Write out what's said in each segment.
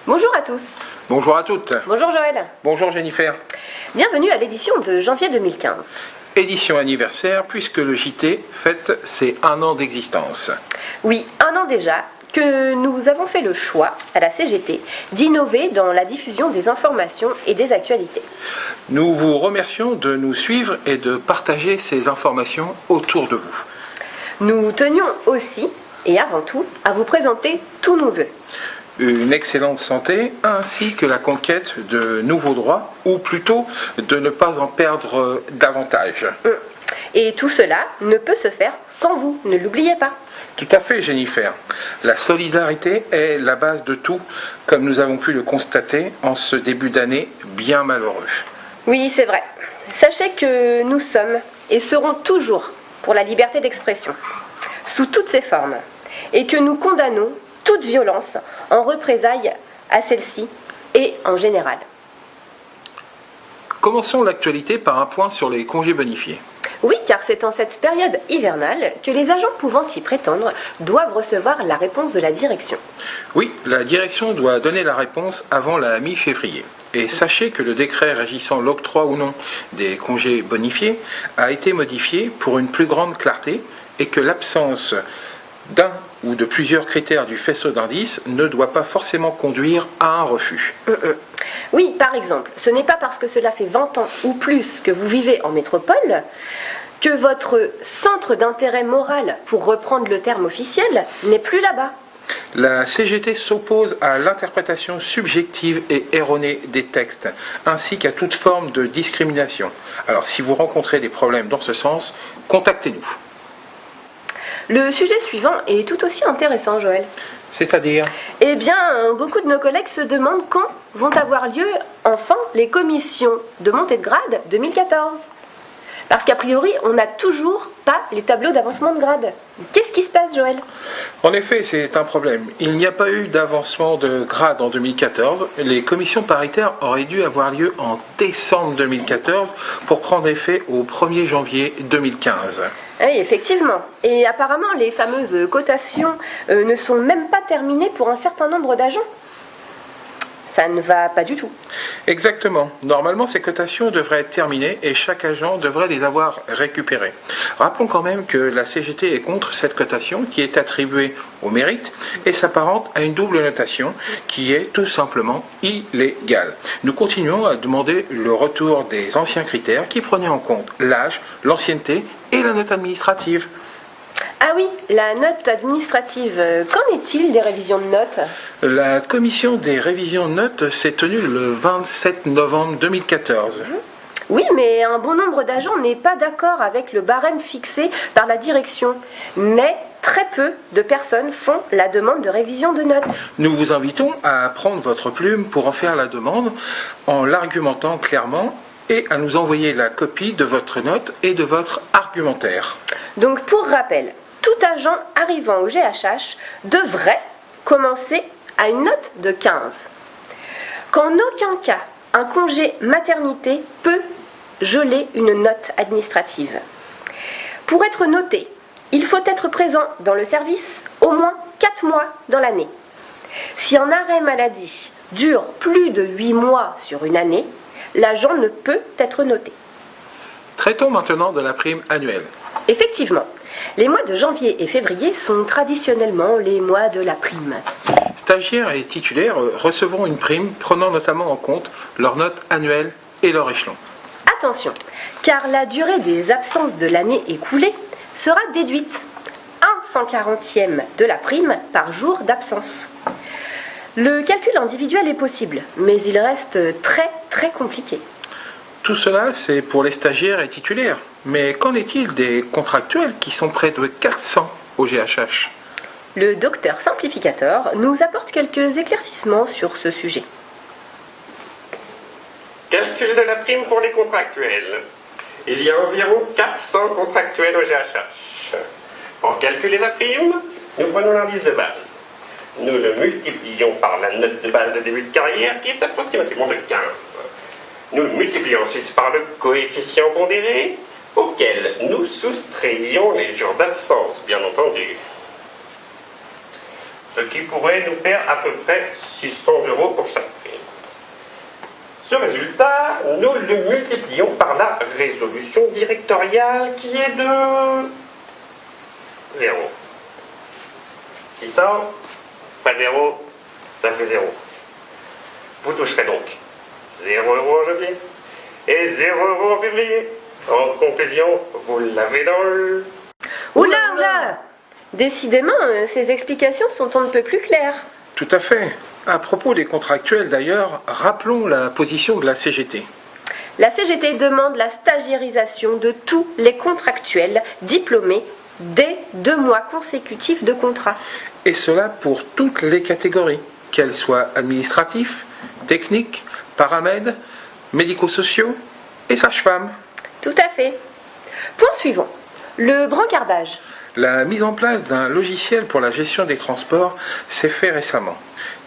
Bonjour à tous. Bonjour à toutes. Bonjour Joël. Bonjour Jennifer. Bienvenue à l'édition de janvier 2015. Édition anniversaire puisque le JT fête ses 1 an d'existence. Oui, 1 an déjà que nous avons fait le choix à la CGT d'innover dans la diffusion des informations et des actualités. Nous vous remercions de nous suivre et de partager ces informations autour de vous. Nous tenions aussi, et avant tout, à vous présenter tous nos vœux. Une excellente santé ainsi que la conquête de nouveaux droits, ou plutôt de ne pas en perdre davantage. Et tout cela ne peut se faire sans vous, ne l'oubliez pas. Tout à fait Jennifer. La solidarité est la base de tout, comme nous avons pu le constater en ce début d'année bien malheureux. Oui, c'est vrai. Sachez que nous sommes et serons toujours pour la liberté d'expression, sous toutes ses formes, et que nous condamnons toute violence en représailles à celle-ci et en général. Commençons l'actualité par un point sur les congés bonifiés. Oui, car c'est en cette période hivernale que les agents pouvant y prétendre doivent recevoir la réponse de la direction. Oui, la direction doit donner la réponse avant la mi-février. Et sachez que le décret régissant l'octroi ou non des congés bonifiés a été modifié pour une plus grande clarté et que l'absence d'un ou de plusieurs critères du faisceau d'indices ne doit pas forcément conduire à un refus. Oui, par exemple, ce n'est pas parce que cela fait 20 ans ou plus que vous vivez en métropole que votre centre d'intérêt moral, pour reprendre le terme officiel, n'est plus là-bas. La CGT s'oppose à l'interprétation subjective et erronée des textes, ainsi qu'à toute forme de discrimination. Alors, si vous rencontrez des problèmes dans ce sens, contactez-nous. Le sujet suivant est tout aussi intéressant, Joël. C'est-à-dire ? Eh bien, beaucoup de nos collègues se demandent quand vont avoir lieu, enfin, les commissions de montée de grade 2014. Parce qu'a priori, on n'a toujours pas les tableaux d'avancement de grade. Qu'est-ce qui se passe, Joël ? En effet, c'est un problème. Il n'y a pas eu d'avancement de grade en 2014. Les commissions paritaires auraient dû avoir lieu en décembre 2014 pour prendre effet au 1er janvier 2015. Oui, effectivement. Et apparemment, les fameuses cotations ne sont même pas terminées pour un certain nombre d'agents. Ça ne va pas du tout. Exactement. Normalement, ces cotations devraient être terminées et chaque agent devrait les avoir récupérées. Rappelons quand même que la CGT est contre cette cotation qui est attribuée au mérite et s'apparente à une double notation qui est tout simplement illégale. Nous continuons à demander le retour des anciens critères qui prenaient en compte l'âge, l'ancienneté et la note administrative. Ah oui, la note administrative. Qu'en est-il des révisions de notes ? La commission des révisions de notes s'est tenue le 27 novembre 2014. Oui, mais un bon nombre d'agents n'est pas d'accord avec le barème fixé par la direction. Mais très peu de personnes font la demande de révision de notes. Nous vous invitons à prendre votre plume pour en faire la demande en l'argumentant clairement et à nous envoyer la copie de votre note et de votre argumentaire. Donc pour rappel, tout agent arrivant au GHH devrait commencer à une note de 15. Qu'en aucun cas, un congé maternité peut geler une note administrative. Pour être noté, il faut être présent dans le service au moins 4 mois dans l'année. Si un arrêt maladie dure plus de 8 mois sur une année, l'agent ne peut être noté. Traitons maintenant de la prime annuelle. Effectivement, les mois de janvier et février sont traditionnellement les mois de la prime. Stagiaires et titulaires recevront une prime prenant notamment en compte leur note annuelle et leur échelon. Attention, car la durée des absences de l'année écoulée sera déduite. 1/140e de la prime par jour d'absence. Le calcul individuel est possible, mais il reste très compliqué. Tout cela, c'est pour les stagiaires et titulaires. Mais qu'en est-il des contractuels qui sont près de 400 au GHH ? Le docteur simplificateur nous apporte quelques éclaircissements sur ce sujet. Calcul de la prime pour les contractuels. Il y a environ 400 contractuels au GHH. Pour calculer la prime, nous prenons l'indice de base. Nous le multiplions par la note de base de début de carrière qui est approximativement de 15. Nous le multiplions ensuite par le coefficient pondéré auquel nous soustrayons les jours d'absence, bien entendu. ce qui pourrait nous faire à peu près 600 € pour chaque prime. Ce résultat, nous le multiplions par la résolution directoriale qui est de 0. 600 fois 0, ça fait 0. Vous toucherez donc 0 € en janvier et 0 € en février. En conclusion, vous l'avez dans le... Oula, oula! Décidément, ces explications sont on ne peut plus claires. Tout à fait. À propos des contractuels d'ailleurs, rappelons la position de la CGT. La CGT demande la stagiairisation de tous les contractuels diplômés dès 2 mois consécutifs de contrat. Et cela pour toutes les catégories, qu'elles soient administratifs, techniques, paramèdes, médico-sociaux et sages-femmes. Tout à fait. Point suivant. Le brancardage. La mise en place d'un logiciel pour la gestion des transports s'est fait récemment.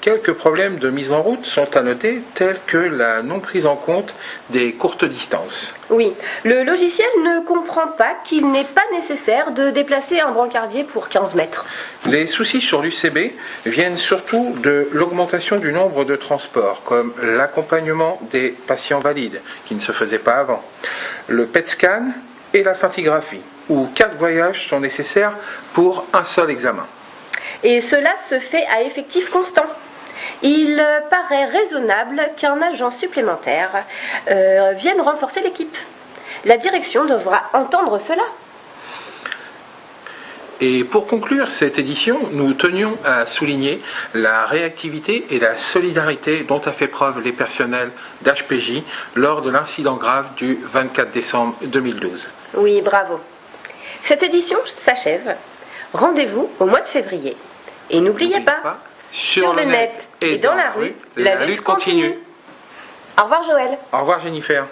Quelques problèmes de mise en route sont à noter, tels que la non prise en compte des courtes distances. Oui, le logiciel ne comprend pas qu'il n'est pas nécessaire de déplacer un brancardier pour 15 mètres. Les soucis sur l'UCB viennent surtout de l'augmentation du nombre de transports, comme l'accompagnement des patients valides, qui ne se faisait pas avant, le PET scan et la scintigraphie, où 4 voyages sont nécessaires pour un seul examen. Et cela se fait à effectif constant. Il paraît raisonnable qu'un agent supplémentaire vienne renforcer l'équipe. La direction devra entendre cela. Et pour conclure cette édition, nous tenions à souligner la réactivité et la solidarité dont a fait preuve les personnels d'HPJ lors de l'incident grave du 24 décembre 2012. Oui, bravo. Cette édition s'achève. Rendez-vous au mois de février. Et n'oubliez pas, sur le net et dans la rue, la lutte continue. Au revoir Joël. Au revoir Jennifer.